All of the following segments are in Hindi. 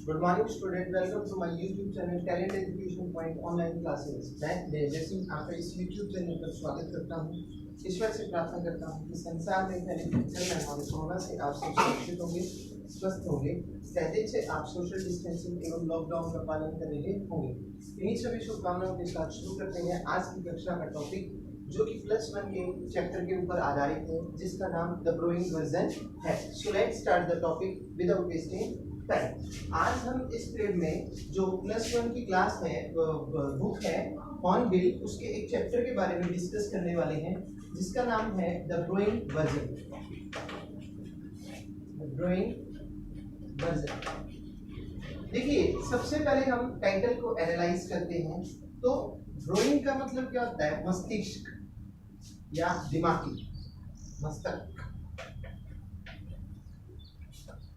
Good morning student, welcome to my YouTube channel Talent Education Point online classes. मैं जैसे आपका इस YouTube चैनल पर स्वागत करता हूँ। ईश्वर से प्रार्थना करता हूँ कि संसार में फैले जल महामारी कोरोना से आप सब सुरक्षित होंगे, स्वस्थ होंगे, सहज से आप सोशल डिस्टेंसिंग एवं लॉकडाउन का पालन कर रहे होंगे। इन्हीं सभी शुभकामनाओं के साथ शुरू करते हैं आज की कक्षा का टॉपिक, जो कि +1 के चैप्टर के ऊपर आधारित है, जिसका नाम द ग्रोइंग वर्जन है। So let's start the topic without wasting time. आज हम इस पीरियड में जो +1 की क्लास है, बुक है हॉर्नबिल, उसके एक चैप्टर के बारे में डिस्कस करने वाले हैं, जिसका नाम है द ग्रोइंग वर्जन। देखिए, सबसे पहले हम टाइटल को एनालाइज करते हैं। तो ग्रोइंग का मतलब क्या होता है? मस्तिष्क या दिमागी मस्तक,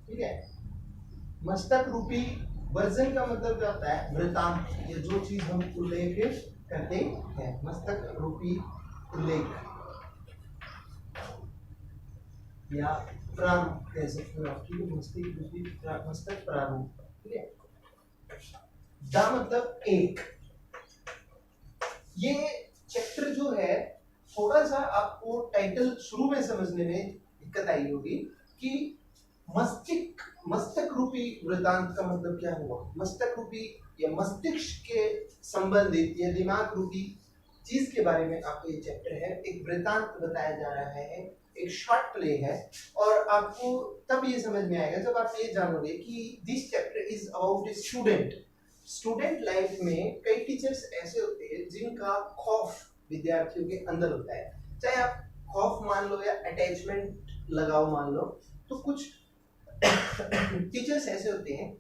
ठीक है। मस्तक रूपी वर्जन का मतलब क्या होता है? वृत्तांत, ये जो चीज हम उल्लेख करते हैं, मस्तक रूपी उल्लेख या प्रारूप कह सकते हो आप, ठीक है। मस्तिष्क रूपी मस्तक प्रारूप, ठीक है। द मतलब एक। ये चैप्टर जो है, थोड़ा सा आपको टाइटल शुरू में समझने में दिक्कत आई होगी कि मस्तक रूपी वृत्तांत का मतलब क्या हुआ। मस्तक रूपी या मस्तिष्क के संबंधित या दिमाग रूपी चीज के बारे में आपको ये चैप्टर है। एक वृत्तांत बताया जा रहा है, एक शॉर्ट प्ले है, और आपको तब ये समझ में आएगा जब आप ये जानोगे कि this chapter is about student life में कई टीचर्स ऐसे होते हैं जिनका खौफ विद्यार्थियों के अंदर होता है। चाहे आप खौफ मान लो या अटैचमेंट लगाओ मान लो, तो कुछ टीचर्स ऐसे होते हैं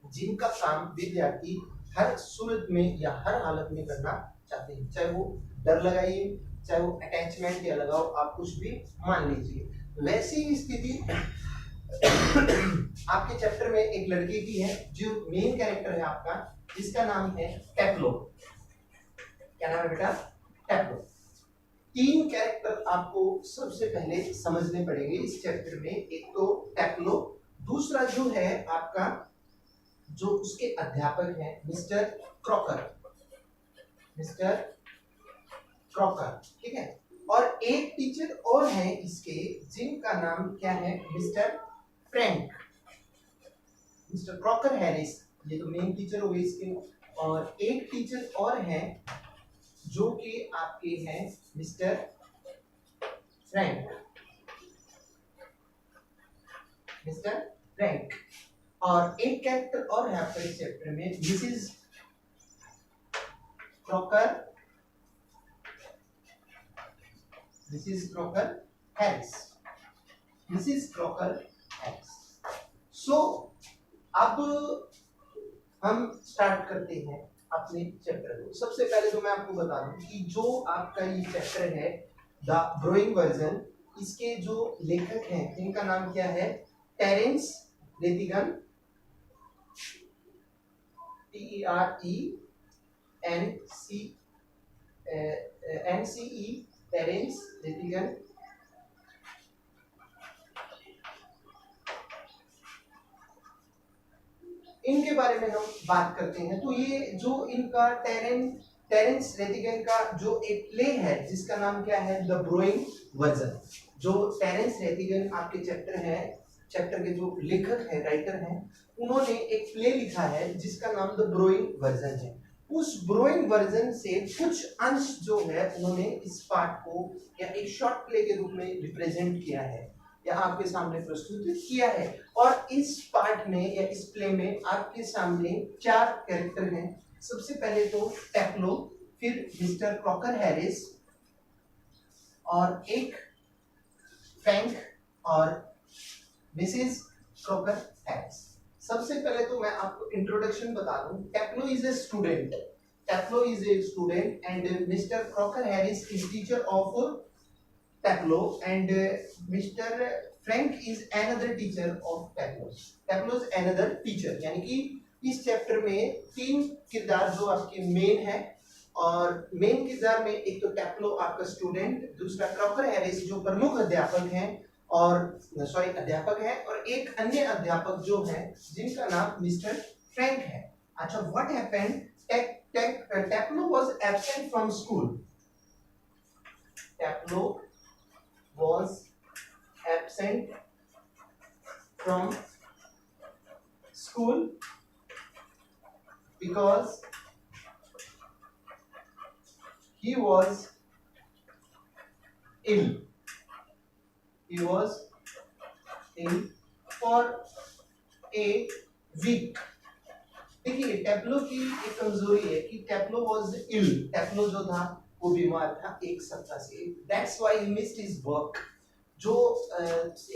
जिनका काम विद्यार्थी हर सूरत में या हर हालत में करना चाहते हैं। चाहे वो डर लगाइए, चाहे वो अटैचमेंट या लगाओ, आप कुछ भी मान लीजिए। वैसी स्थिति आपके चैप्टर में एक लड़के की है, जो मेन कैरेक्टर है आपका, जिसका नाम है टेप्लो। क्या नाम है बेटा? टेप्लो। 3 कैरेक्टर आपको सबसे पहले समझने पड़ेंगे इस चैप्टर में। एक तो टेप्लो, दूसरा जो है आपका, जो उसके अध्यापक हैं, मिस्टर क्रॉकर, ठीक है। और एक टीचर और है इसके, जिनका नाम क्या है? Mister Frank, mister Crocker Harris, ये तो मेन टीचर हो गए इसके। और एक टीचर और है जो कि आपके हैं मिस्टर फ्रैंक, और एक कैरेक्टर और है आपके इस चैप्टर में, मिसेस क्रॉकर हैरिस। सो अब हम स्टार्ट करते हैं अपने चैप्टर को। सबसे पहले तो मैं आपको बता दूं कि जो आपका ये चैप्टर है द ग्रोइंग वर्जन, इसके जो लेखक हैं इनका नाम क्या है? Terence Rattigan, TERENCE, Terence Rattigan. इनके बारे में हम बात करते हैं। तो ये जो इनका टेरेंस रेतिगन का जो एक प्ले है, जिसका नाम क्या है? The growing version. जो टेरेंस रेतिगन आपके चैप्टर के जो लेखक है, राइटर हैं, उन्होंने एक प्ले लिखा है जिसका नाम द ग्रोइंग वर्जन है। उस ग्रोइंग वर्जन से कुछ अंश जो है उन्होंने इस पार्ट को या एक शॉर्ट प्ले के रूप में रिप्रेजेंट किया है या आपके सामने प्रस्तुत किया है। और इस पार्ट में या इस प्ले में आपके सामने 4 कैरेक्टर हैं। सबसे पहले तो टेप्लो, फिर मिस्टर क्रॉकर हैरिस, और एक फ्रैंक और मिसेस क्रॉकर हैरिस। सबसे पहले तो मैं आपको इंट्रोडक्शन बता दूं। Taplow is a student, and mister Crocker Harris is teacher of Taplow, and mister Frank is another teacher of Taplow. Taplow is another teacher, यानी कि इस चैप्टर में 3 किरदार जो आपके मेन है, और मेन किरदार में एक तो टेप्लो आपका स्टूडेंट, दूसरा क्रॉकर हैरिस जो प्रमुख अध्यापक हैं, और सॉरी अध्यापक है, और एक अन्य अध्यापक जो है जिनका नाम मिस्टर फ्रैंक है। अच्छा, what happened, Taplow was absent from school. Taplow was absent from school because he was ill. He was ill for a week. देखिए टेप्लो की एक कमजोरी है कि टेप्लो वाज इल, टेप्लो जो था वो बीमार था एक सप्ताह से, that's why he missed his work. जो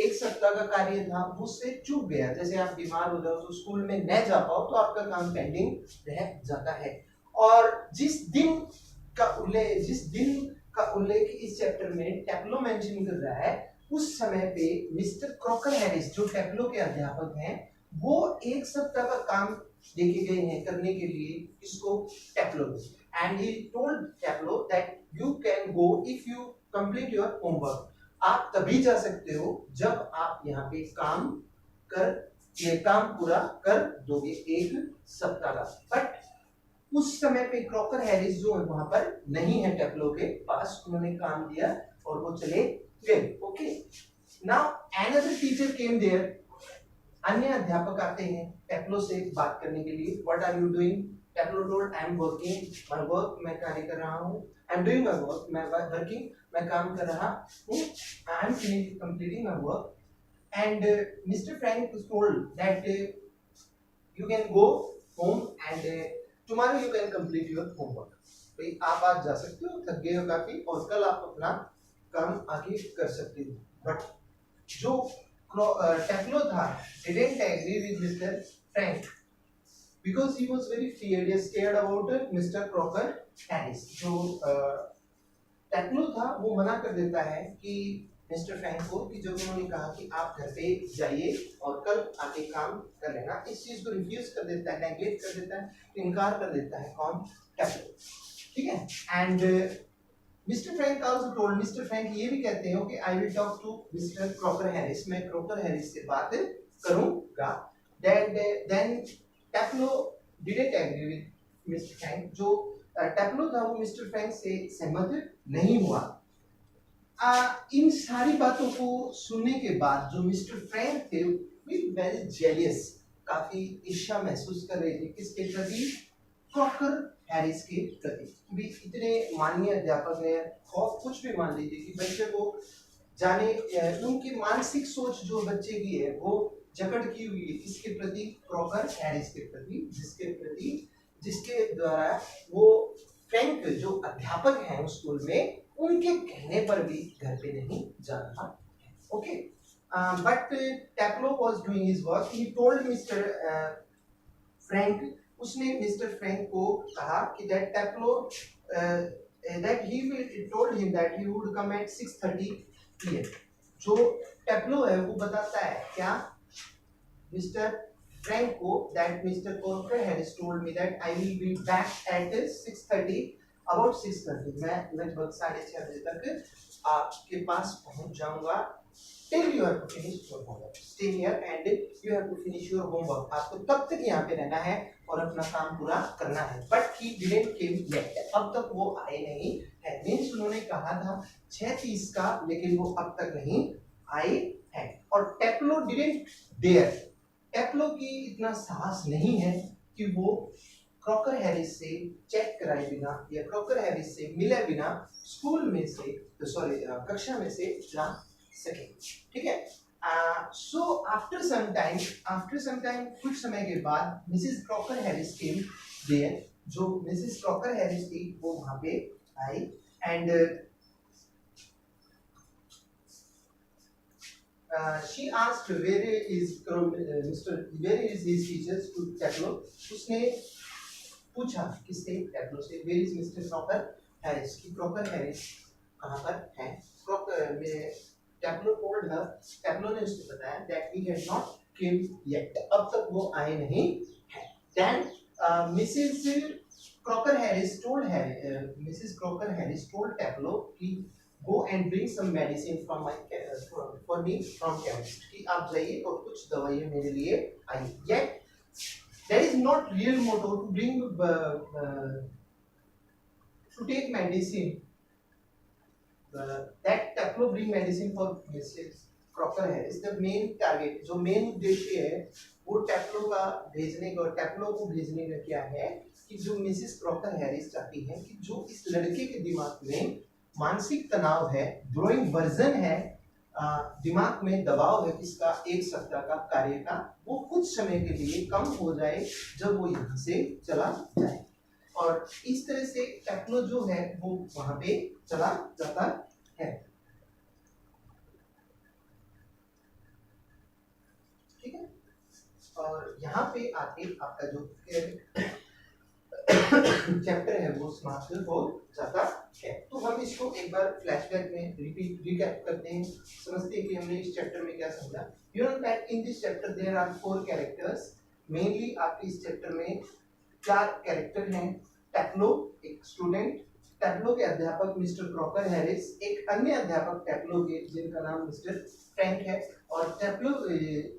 एक सप्ताह का कार्य था वो उससे चूक गया। जैसे आप बीमार हो जाओ तो स्कूल में न जा पाओ तो आपका काम पेंडिंग रह जाता है। और जिस दिन का उल्लेख इस चैप्टर में टेप्लो मेंशन कर रहा है, उस समय पे मिस्टर क्रॉकर हैरिस जो टेप्लो के अध्यापक हैं, वो एक सप्ताह का काम देखे गए हैं करने के लिए इसको Taplow, and he told Taplow that you can go if you complete your homework. आप तभी जा सकते हो जब आप यहाँ पे ये काम पूरा कर दोगे एक सप्ताह का। बट उस समय पे क्रॉकर हैरिस जो है वहां पर नहीं है टेप्लो के पास, उन्होंने काम दिया और वो चले गए। Okay, now another teacher came there. अन्य अध्यापक आते हैं टेप्लो से बात करने के लिए। What are you doing? Taplow told I am working, my work, मैं कार्य कर रहा हूँ। I am doing my work, मैं वर्किंग, मैं काम कर रहा हूँ। I am completing my work, and mister Frank told that you can go home and tomorrow you can complete your homework. भाई आप आज जा सकते हो, थक गए हो काफी, और कल आप अपना काम आगे कर सकते हो। बट जो टेप्लो था didn't agree with Mr. Frank because he was very scared about Mr. Crocker Harris। जो टेप्लो था वो मना कर देता है कि मिस्टर फ्रैंक को, कि जब उन्होंने कहा कि आप घर पे जाइए और कल आके काम कर लेना, इस चीज को रिफ्यूज कर देता है, नेग्लेक्ट कर देता है, इनकार कर देता है कौन? टेप्लो। ठीक है, and mister Frank also told, mister Frank ये भी कहते हो कि I will talk to mister Crocker Harris, मैं क्रॉकर हैरिस से बात करूंगा। Then Taplow didn't agree with mister Frank. जो टेप्लो था वो मिस्टर फ्रैंक से सहमत नहीं हुआ। इन सारी बातों को सुनने के बाद जो मिस्टर फ्रैंक थे वेरी जेलियस, काफी ईर्ष्या महसूस कर रहे थे किसके प्रति? क्रॉकर हैरिस के प्रति। भी इतने माननीय अध्यापक ने खौफ कुछ भी मान लीजिए कि बच्चे को जाने, उनकी मानसिक सोच जो बच्चे की है वो जकड़ की हुई है किसके प्रति? क्रॉकर हैरिस के प्रति, जिसके द्वारा वो फ्रैंक जो अध्यापक हैं उस स्कूल में, उनके कहने पर भी घर पे नहीं जा रहा। Okay, but Taplow was doing his work. He told mister Frank, उसने मिस्टर फ्रैंक को कहा कि that Taplow that he will told him that he would come at 6:30 PM। जो टेप्लो है वो बताता है क्या मिस्टर फ्रैंक को, that Mr. Corker has told me that I will be back at 6:30, about 6:30, मैं लगभग 6:30 बजे तक आपके पास पहुंच जाऊंगा। Till you have to finish your homework, stay here and you have to finish your homework। आपको तब तक यहाँ पे रहना है और अपना काम पूरा करना है। But he didn't came yet, अब तक वो आए नहीं है। मीन्स उन्होंने कहा था 6:30 का, लेकिन वो अब तक नहीं आए हैं। और टेप्लो didn't dare, टेप्लो की इतना साहस नहीं है कि वो क्रॉकर हैरिस से चेक कराए बिना या क्रॉकर हैरिस से मिले बिना स्कूल में से, सॉरी कक्षा में से जा सके। ठीक है, सो आफ्टर सम टाइम कुछ समय के बाद Mrs Crocker Harris came there. जो मिसेस क्रॉकर हैरिस थी वो वहां पे आई, and she asked where is his teachers to Tableau। उसने पूछा किससे? टेप्लो से। where is Mr. Crocker Harris, कि क्रॉकर हैरिस कहाँ पर है? टेप्लो told her, टेप्लो ने उसको बताया that he had not came yet, अब तक वो आए नहीं हैं। then Mrs. Crocker Harris told Tableau कि go and bring some medicine from my for me from chemist, कि आप जाइए और कुछ दवाइयाँ मेरे लिए आइए। Yet that is not real motto to bring to take medicine, that Taplo bring medicine for Mrs. Crocker Harris. The main target, जो मेन उद्देश्य है वो टेप्लो का भेजने का, टेप्लो को भेजने का क्या है कि जो मिसेस क्रॉकर हैरिस चाहती है कि जो इस लड़के के दिमाग में मानसिक तनाव है, ग्रोइंग वर्जन है, दिमाग में दबाव है किसका, एक सप्ताह का कार्य का, वो कुछ समय के लिए कम हो जाए जब वो यहाँ से चला जाए। और इस तरह से टेक्नो जो है वो वहां पे चला जाता है। ठीक है, और यहाँ पे आके आपका जो चैप्टर है वो समाप्त हो जाता है। तो हम इसको एक बार फ्लैशबैक में रिकैप करते हैं, समझते हैं कि हमने इस चैप्टर में क्या समझा। You know that in this chapter there are 4 characters. Mainly आपके इस चैप्टर में 4 कैरेक्टर हैं। टेप्लो एक स्टूडेंट, टेप्लो के अध्यापक मिस्टर क्रॉकर हैरिस, एक अन्य अध्यापक टेप्लो के जिनका नाम मिस्टर फ्रैंक है, और टेप्लो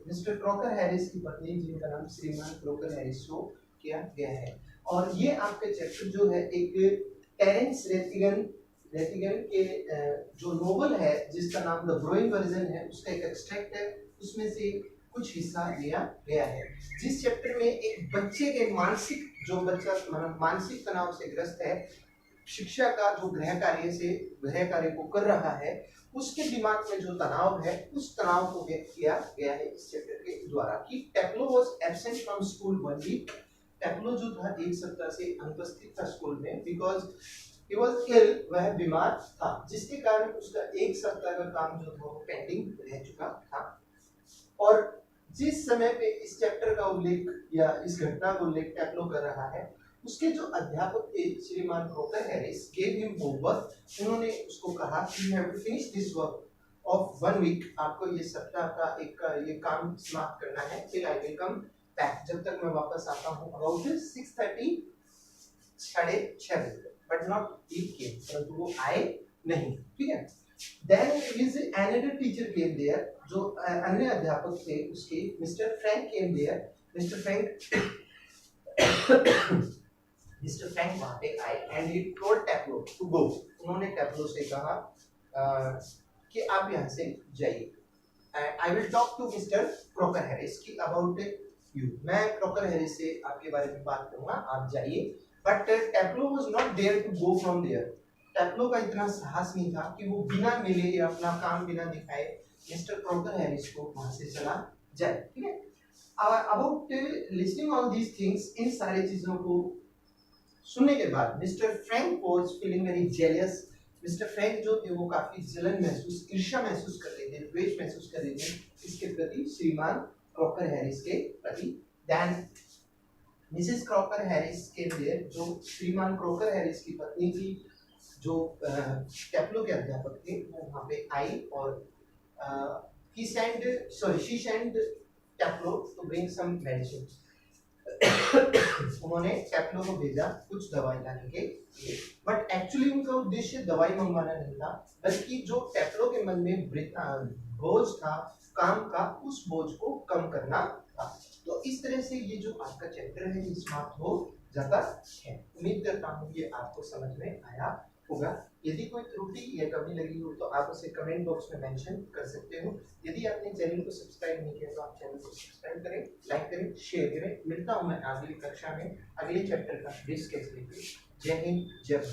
मिस्टर क्रॉकर हैरिस की पत्नी जिनका नाम श्रीमान क्रॉकर हैरिस को किया गया है। और ये आपके चैप्टर जो है एक टेरेंस रेतिगन के जो नोवेल है जिसका नाम द ब्रोइंग वर्जन है, उसका एक एक्सट्रैक्ट है, उसमें से कुछ हिस्सा लिया गया है। जिस चैप्टर में एक बच्चे के मानसिक, जो बच्चा मानसिक तनाव से ग्रस्त है, शिक्षा का जो गृह कार्य को कर रहा है, उसके दिमाग में जो तनाव है उस तनाव को व्यक्त किया गया है इस चैप्टर के द्वारा। कि Taplow was absent from school 1 week. Taplow जो था एक सप्ताह से अनुपस्थित था स्कूल में, बिकॉज ही वाज इल, वह बीमार था, जिसके कारण उसका एक सप्ताह का काम जो था वो पेंडिंग रह चुका था। और जिस समय पे इस चैप्टर का उल्लेख या इस घटना का उल्लेख टेप्लो कर रहा है, उसके जो अध्यापक थे श्रीमान Crocker Harris gave him homework. उन्होंने उसको कहा कि you have to finish this work of 1 week, आपको ये सप्ताह का एक ये काम समाप्त करना है, till I will come back, जब तक मैं वापस आता हूँ, अबाउट 6:30 6:30 बजे, बट नॉट ही केम, परंतु वो आए नहीं। ठीक है, then his another teacher came there, जो अन्य अध्यापक थे उसके, mister Frank came there. Mister Frank वहां पे आए and he told Taplow to go. उन्होंने टेप्लो से कहा कि आप यहाँ से जाइए। I will talk to mister Crocker Harris की अबाउट यू, मैं क्रॉकर हैरिस से आपके बारे में बात करूंगा, आप जाइए। But Taplow was not there to go from there. टेप्लो का इतना साहस नहीं था कि वो बिना मिले या अपना काम बिना दिखाए मिस्टर क्रॉकर हैरिस को वहां से चला जाए। ठीक है, about listening all these things, इन सारी चीजों को सुनने के बाद mister Frank was feeling very jealous. Mister Frank जो थे वो काफी जलन महसूस, ईर्ष्या महसूस कर रहे थे, द्वेष महसूस कर रहे थे इसके प्रति, श्रीमान क्रॉकर हैरिस के प्रति। देन मिसेस क्रॉकर हैरिस के लिए, जो श्रीमान क्रॉकर हैरिस की पत्नी थी, जो टेप्लो के अध्यापक थे, वो वहां पे आई और she send Taplow to bring some medicine. उन्होंने टेप्लो को भेजा कुछ दवाई लाने के लिए, बट एक्चुअली उनका उद्देश्य दवाई मंगवाना नहीं था, बल्कि जो टेप्लो के मन में बोझ था काम का, उस बोझ को कम करना था। तो इस तरह से ये जो आपका चैप्टर है ये समाप्त हो जाता है। उम्मीद करता हूँ ये आपको समझ में आया होगा। यदि कोई त्रुटि या कमी लगी हो तो आप उसे कमेंट बॉक्स में मेंशन कर सकते हो। यदि आपने चैनल को सब्सक्राइब नहीं किया तो आप चैनल को सब्सक्राइब करें, लाइक करें, शेयर करें। मिलता हूँ मैं अगली कक्षा में अगले चैप्टर का डिस्कस लेकर। जय हिंद, जय भारत।